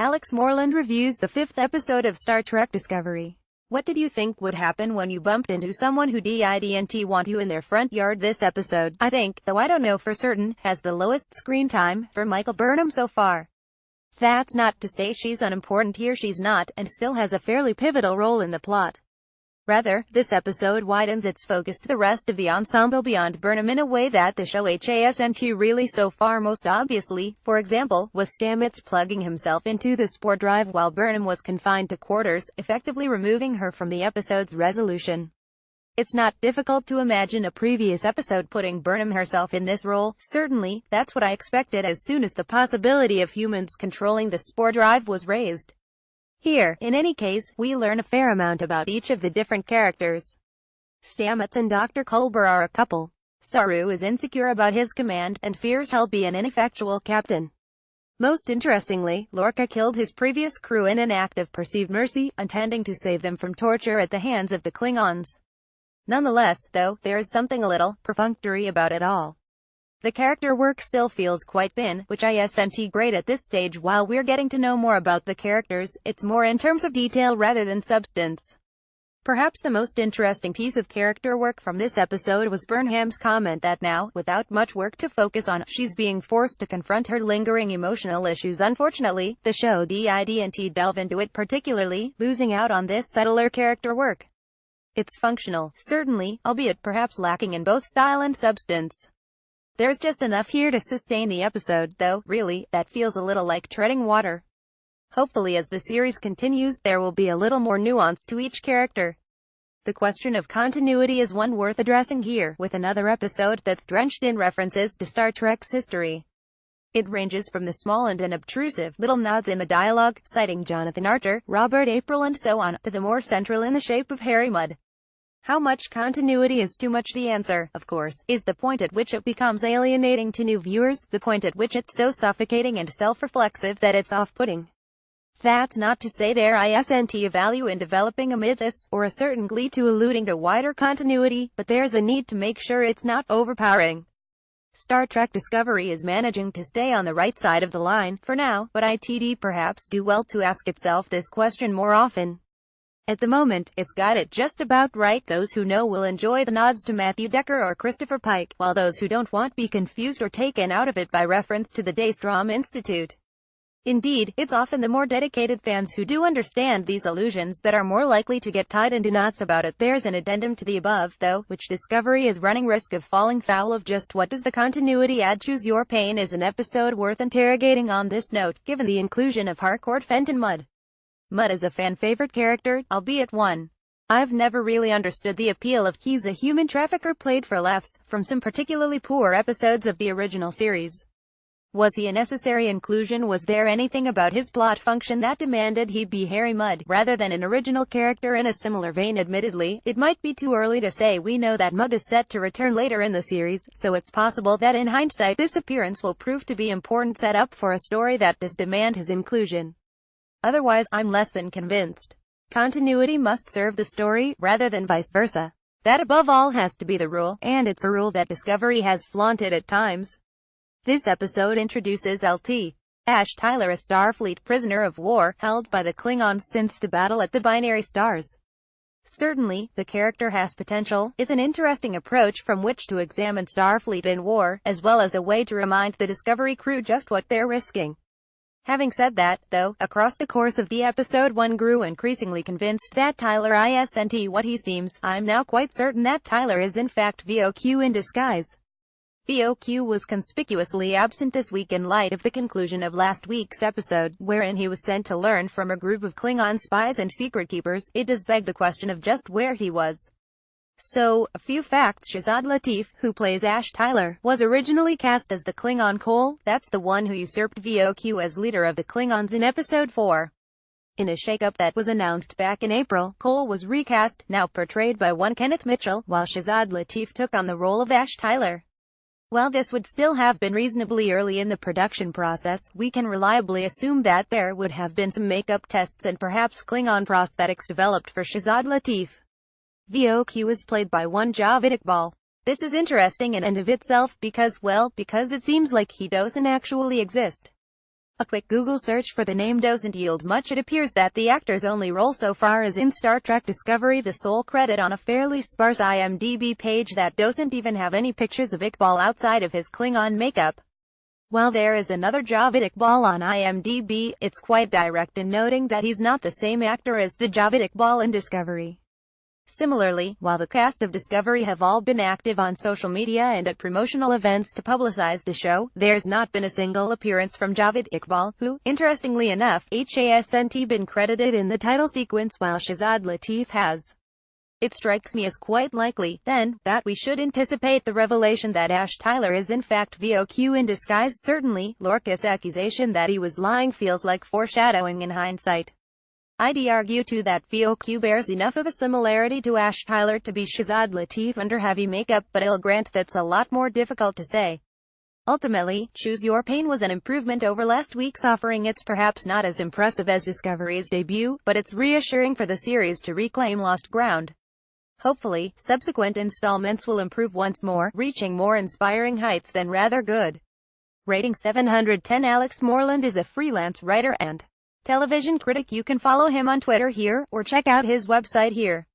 Alex Moreland reviews the 5th episode of Star Trek Discovery. What did you think would happen when you bumped into someone who didn't want you in their front yard? This episode, I think, though I don't know for certain, has the lowest screen time for Michael Burnham so far. That's not to say she's unimportant here, she's not, and still has a fairly pivotal role in the plot. Rather, this episode widens its focus to the rest of the ensemble beyond Burnham in a way that the show hasn't really so far. Most obviously, for example, was Stamets plugging himself into the spore drive while Burnham was confined to quarters, effectively removing her from the episode's resolution. It's not difficult to imagine a previous episode putting Burnham herself in this role. Certainly, that's what I expected as soon as the possibility of humans controlling the spore drive was raised. Here, in any case, we learn a fair amount about each of the different characters. Stamets and Dr. Culber are a couple. Saru is insecure about his command, and fears he'll be an ineffectual captain. Most interestingly, Lorca killed his previous crew in an act of perceived mercy, intending to save them from torture at the hands of the Klingons. Nonetheless, though, there is something a little perfunctory about it all. The character work still feels quite thin, which isn't great at this stage. While we're getting to know more about the characters, it's more in terms of detail rather than substance. Perhaps the most interesting piece of character work from this episode was Burnham's comment that now, without much work to focus on, she's being forced to confront her lingering emotional issues. Unfortunately, the show didn't delve into it particularly, losing out on this subtler character work. It's functional, certainly, albeit perhaps lacking in both style and substance. There's just enough here to sustain the episode, though, really, that feels a little like treading water. Hopefully as the series continues, there will be a little more nuance to each character. The question of continuity is one worth addressing here, with another episode that's drenched in references to Star Trek's history. It ranges from the small and unobtrusive little nods in the dialogue, citing Jonathan Archer, Robert April and so on, to the more central in the shape of Harry Mudd. How much continuity is too much? The answer, of course, is the point at which it becomes alienating to new viewers, the point at which it's so suffocating and self-reflexive that it's off-putting. That's not to say there isn't a value in developing a mythos, or a certain glee to alluding to wider continuity, but there's a need to make sure it's not overpowering. Star Trek Discovery is managing to stay on the right side of the line, for now, but it'd perhaps do well to ask itself this question more often. At the moment, it's got it just about right. Those who know will enjoy the nods to Matthew Decker or Christopher Pike, while those who don't won't be confused or taken out of it by reference to the Daystrom Institute. Indeed, it's often the more dedicated fans who do understand these allusions that are more likely to get tied into knots about it. There's an addendum to the above, though, which Discovery is running risk of falling foul of. Just what does the continuity add? Choose your pain is an episode worth interrogating on this note, given the inclusion of Harcourt Fenton Mudd. Mudd is a fan-favorite character, albeit one I've never really understood the appeal of. He's a human trafficker played for laughs, from some particularly poor episodes of the original series. Was he a necessary inclusion? Was there anything about his plot function that demanded he be Harry Mudd, rather than an original character in a similar vein? Admittedly, it might be too early to say. We know that Mudd is set to return later in the series, so it's possible that in hindsight this appearance will prove to be important setup for a story that does demand his inclusion. Otherwise, I'm less than convinced. Continuity must serve the story, rather than vice versa. That above all has to be the rule, and it's a rule that Discovery has flaunted at times. This episode introduces Lt. Ash Tyler, a Starfleet prisoner of war, held by the Klingons since the battle at the Binary Stars. Certainly, the character has potential, is an interesting approach from which to examine Starfleet in war, as well as a way to remind the Discovery crew just what they're risking. Having said that, though, across the course of the episode one grew increasingly convinced that Tyler isn't what he seems. I'm now quite certain that Tyler is in fact VOQ in disguise. VOQ was conspicuously absent this week in light of the conclusion of last week's episode, wherein he was sent to learn from a group of Klingon spies and secret keepers. It does beg the question of just where he was. So, a few facts. Shazad Latif, who plays Ash Tyler, was originally cast as the Klingon Kol. That's the one who usurped VOQ as leader of the Klingons in Episode 4. In a shakeup that was announced back in April, Kol was recast, now portrayed by one Kenneth Mitchell, while Shazad Latif took on the role of Ash Tyler. While this would still have been reasonably early in the production process, we can reliably assume that there would have been some makeup tests and perhaps Klingon prosthetics developed for Shazad Latif. VOQ is played by one Javid Iqbal. This is interesting in and of itself because it seems like he doesn't actually exist. A quick Google search for the name doesn't yield much. It appears that the actor's only role so far is in Star Trek Discovery, the sole credit on a fairly sparse IMDb page that doesn't even have any pictures of Iqbal outside of his Klingon makeup. While there is another Javid Iqbal on IMDb, it's quite direct in noting that he's not the same actor as the Javid Iqbal in Discovery. Similarly, while the cast of Discovery have all been active on social media and at promotional events to publicize the show, there's not been a single appearance from Javid Iqbal, who, interestingly enough, hasn't been credited in the title sequence while Shahzad Latif has. It strikes me as quite likely, then, that we should anticipate the revelation that Ash Tyler is in fact VOQ in disguise. Certainly, Lorca's accusation that he was lying feels like foreshadowing in hindsight. I'd argue too that VOQ bears enough of a similarity to Ash Tyler to be Shahzad Latif under heavy makeup, but I'll grant that's a lot more difficult to say. Ultimately, Choose Your Pain was an improvement over last week's offering. It's perhaps not as impressive as Discovery's debut, but it's reassuring for the series to reclaim lost ground. Hopefully, subsequent installments will improve once more, reaching more inspiring heights than rather good. Rating 710. Alex Moreland is a freelance writer and television critic. You can follow him on Twitter here, or check out his website here.